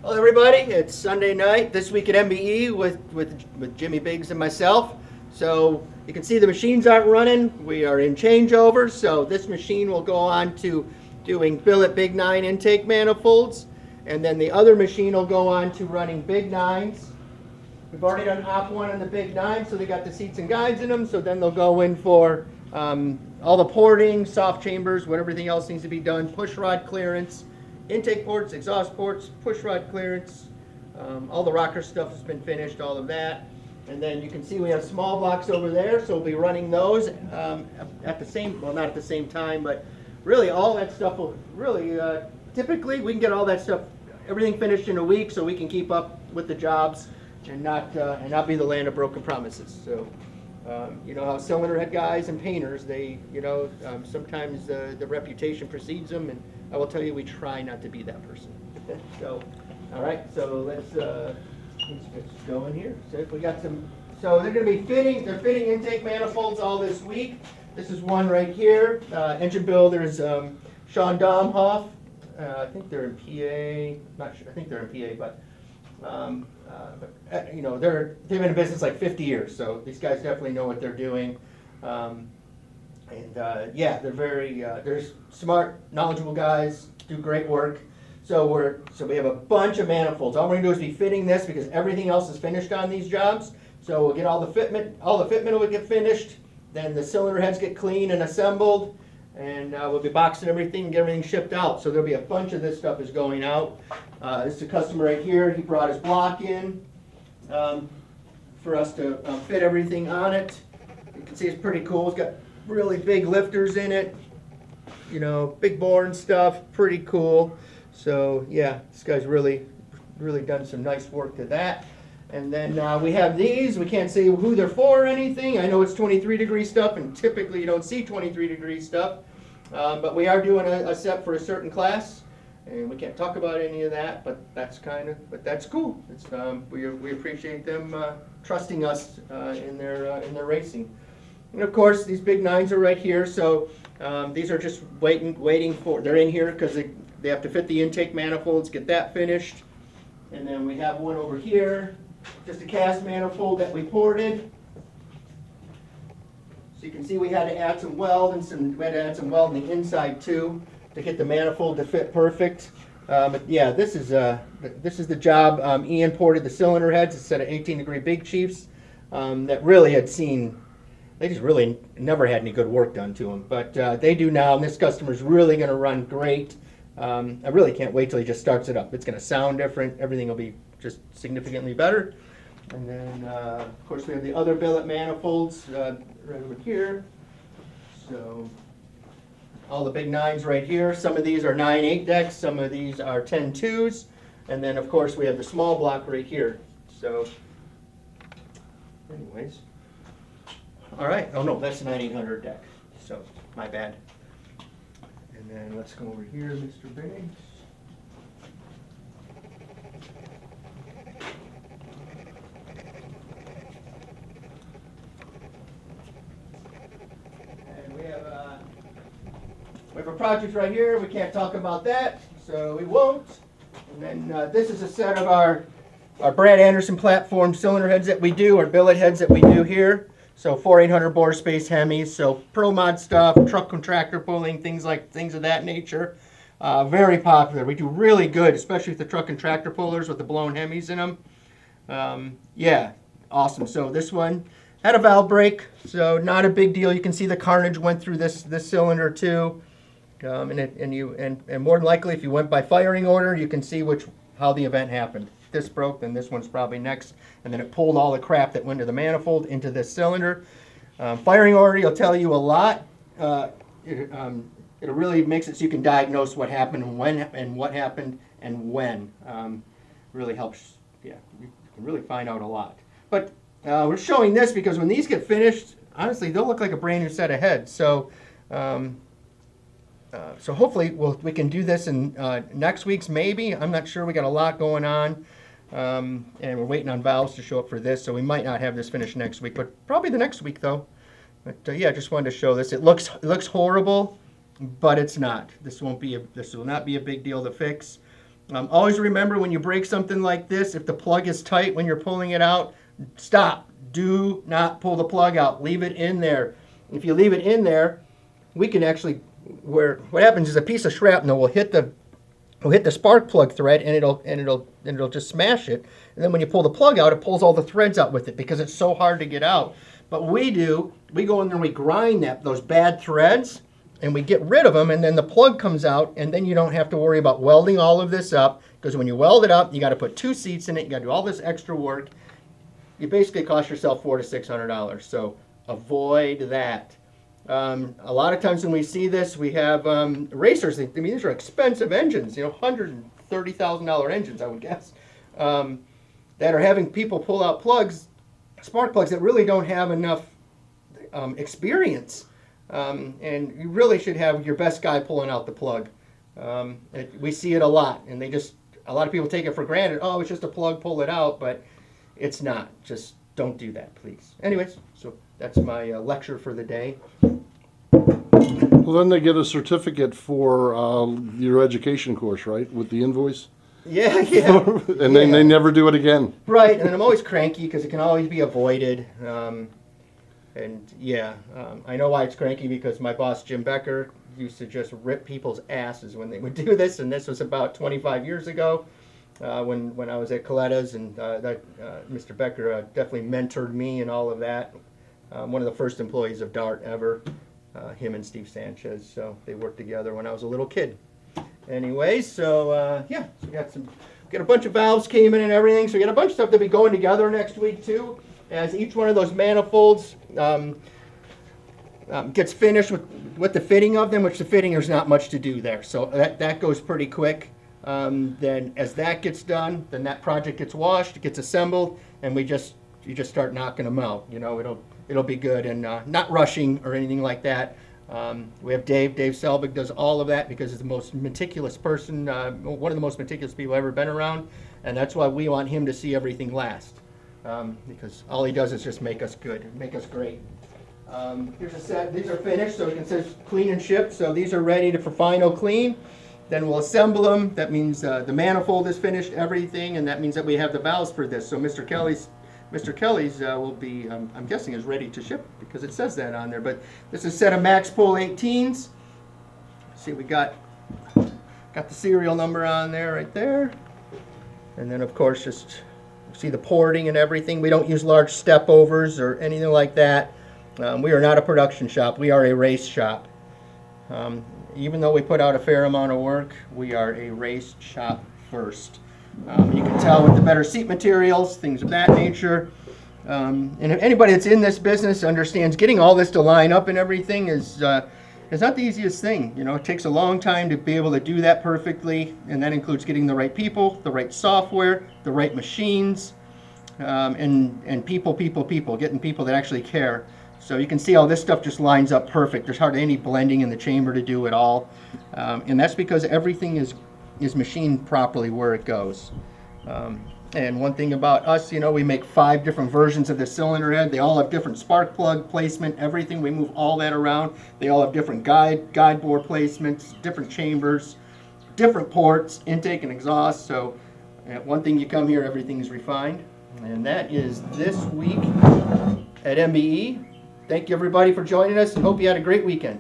Hello, everybody. It's Sunday night this week at MBE with Jimmy Biggs and myself. So you can see the machines aren't running. We are in changeover. So this machine will go on to doing billet Big 9 intake manifolds, and then the other machine will go on to running Big 9s. We've already done Op 1 on the Big 9, so they got the seats and guides in them. So then they'll go in for all the porting, soft chambers, what everything else needs to be done, push rod clearance, intake ports, exhaust ports, push rod clearance, all the rocker stuff has been finished, all of that. And then you can see we have small blocks over there, so we'll be running those at the same, well, not at the same time, but really all that stuff will really, typically we can get all that stuff, everything finished in a week so we can keep up with the jobs and not be the land of broken promises. So. You know how cylinder head guys and painters, they, sometimes the reputation precedes them, and I will tell you, we try not to be that person. So, all right, so let's get going here. So if we got some, so they're going to be they're fitting intake manifolds all this week. This is one right here. Engine builder is Sean Domhoff. I think they're in PA. Not sure. I think they're in PA, but. They've been in business like 50 years, so these guys definitely know what they're doing. Yeah, they're they're smart, knowledgeable guys, do great work. So we have a bunch of manifolds. All we're gonna do is be fitting this because everything else is finished on these jobs. So we'll get all the fitment will get finished. Then the cylinder heads get cleaned and assembled, and we'll be boxing everything and get everything shipped out. So there'll be a bunch of this stuff is going out. This is a customer right here. He brought his block in for us to fit everything on it. You can see it's pretty cool. It's got really big lifters in it. Big bore and stuff. Pretty cool. So yeah, this guy's really done some nice work to that. And then we have these. We can't say who they're for or anything. I know it's 23-degree stuff, and typically you don't see 23-degree stuff. But we are doing a set for a certain class, and we can't talk about any of that. But that's cool. It's we appreciate them trusting us in their racing. And of course, these Big 9s are right here. So these are just waiting for. They're in here because they have to fit the intake manifolds, get that finished. And then we have one over here. Just a cast manifold that we ported. So you can see we had to add some weld and we had to add some weld on the inside too to get the manifold to fit perfect. But yeah, this is the job. Ian ported the cylinder heads, a set of 18-degree Big Chiefs that really had seen. They just really never had any good work done to them, but they do now. And this customer's really going to run great. I really can't wait till he just starts it up. It's going to sound different. Everything will be just significantly better. And then, of course, we have the other billet manifolds right over here. So all the Big 9s right here. Some of these are 9/8 decks. Some of these are 10/2s. And then, of course, we have the small block right here. So anyways. All right. Oh, no, that's the 9800 deck. So my bad. And then let's go over here, Mr. Biggs. And we have a project right here. We can't talk about that, so we won't. And then this is a set of our Brad Anderson platform cylinder heads that we do, or billet heads that we do here. So 4800 bore space Hemis, so pro mod stuff, truck contractor pulling, things of that nature. Very popular. We do really good, especially with the truck and tractor pullers with the blown Hemis in them. Yeah, awesome. So this one had a valve break, so not a big deal. You can see the carnage went through this cylinder too, and more than likely, if you went by firing order, you can see how the event happened. This broke, then this one's probably next, and then it pulled all the crap that went to the manifold into this cylinder. Firing order will tell you a lot. It really makes it so you can diagnose what happened and when, and what happened and when. Really helps. Yeah, you can really find out a lot. But we're showing this because when these get finished, honestly, they'll look like a brand new set of heads. So hopefully we can do this in next week's maybe. I'm not sure. We got a lot going on. And we're waiting on valves to show up for this, so we might not have this finished next week, but probably the next week though. But yeah, just wanted to show this. It looks horrible, but it's not. This will not be a big deal to fix. Always remember when you break something like this, if the plug is tight when you're pulling it out, stop. Do not pull the plug out. Leave it in there. If you leave it in there, we can actually, what happens is a piece of shrapnel will hit the spark plug thread, and it'll just smash it. And then when you pull the plug out, it pulls all the threads out with it because it's so hard to get out. But what we go in there and we grind those bad threads, and we get rid of them, and then the plug comes out, and then you don't have to worry about welding all of this up, because when you weld it up, you got to put 2 seats in it, you got to do all this extra work. You basically cost yourself $400 to $600. So avoid that. A lot of times when we see this, we have racers. I mean, these are expensive engines, $130,000 engines, I would guess, that are having people pull out plugs, spark plugs that really don't have enough experience. And you really should have your best guy pulling out the plug. We see it a lot, and a lot of people take it for granted. Oh, it's just a plug, pull it out, but it's not. Just don't do that, please. Anyways, so that's my lecture for the day. Well, then they get a certificate for your education course, right, with the invoice? Yeah. And then they never do it again. Right, and I'm always cranky because it can always be avoided. I know why it's cranky, because my boss, Jim Becker, used to just rip people's asses when they would do this, and this was about 25 years ago when I was at Coletta's, and Mr. Becker definitely mentored me and all of that. One of the first employees of DART ever, him and Steve Sanchez, so they worked together when I was a little kid. Anyway, so we got a bunch of valves came in and everything, so we got a bunch of stuff to be going together next week too, as each one of those manifolds gets finished with the fitting of them, which the fitting, there's not much to do there, so that goes pretty quick. Then as that gets done, then that project gets washed, it gets assembled, and you just start knocking them out. It'll be good, and not rushing or anything like that. We have Dave Selbig does all of that because he's the most meticulous person, one of the most meticulous people I've ever been around, and that's why we want him to see everything last, because all he does is just make us good, make us great. Here's a set. These are finished, so it can say clean and shipped, so these are ready for final clean. Then we'll assemble them. That means the manifold is finished, everything, and that means that we have the valves for this. So Mr. Kelly's will be, I'm guessing, is ready to ship because it says that on there. But this is a set of max pull 18s. See, we got the serial number on there, right there. And then, of course, just see the porting and everything. We don't use large step overs or anything like that. We are not a production shop. We are a race shop. Even though we put out a fair amount of work, we are a race shop first. You can tell with the better seat materials, things of that nature. And if anybody that's in this business understands getting all this to line up and everything is not the easiest thing. It takes a long time to be able to do that perfectly, and that includes getting the right people, the right software, the right machines, and people, getting people that actually care. So you can see all this stuff just lines up perfect. There's hardly any blending in the chamber to do at all. And that's because everything is machined properly where it goes. And one thing about us, we make 5 different versions of the cylinder head. They all have different spark plug placement, everything. We move all that around. They all have different guide bore placements, different chambers, different ports, intake and exhaust. So one thing you come here, everything is refined. And that is this week at MBE. Thank you, everybody, for joining us, and hope you had a great weekend.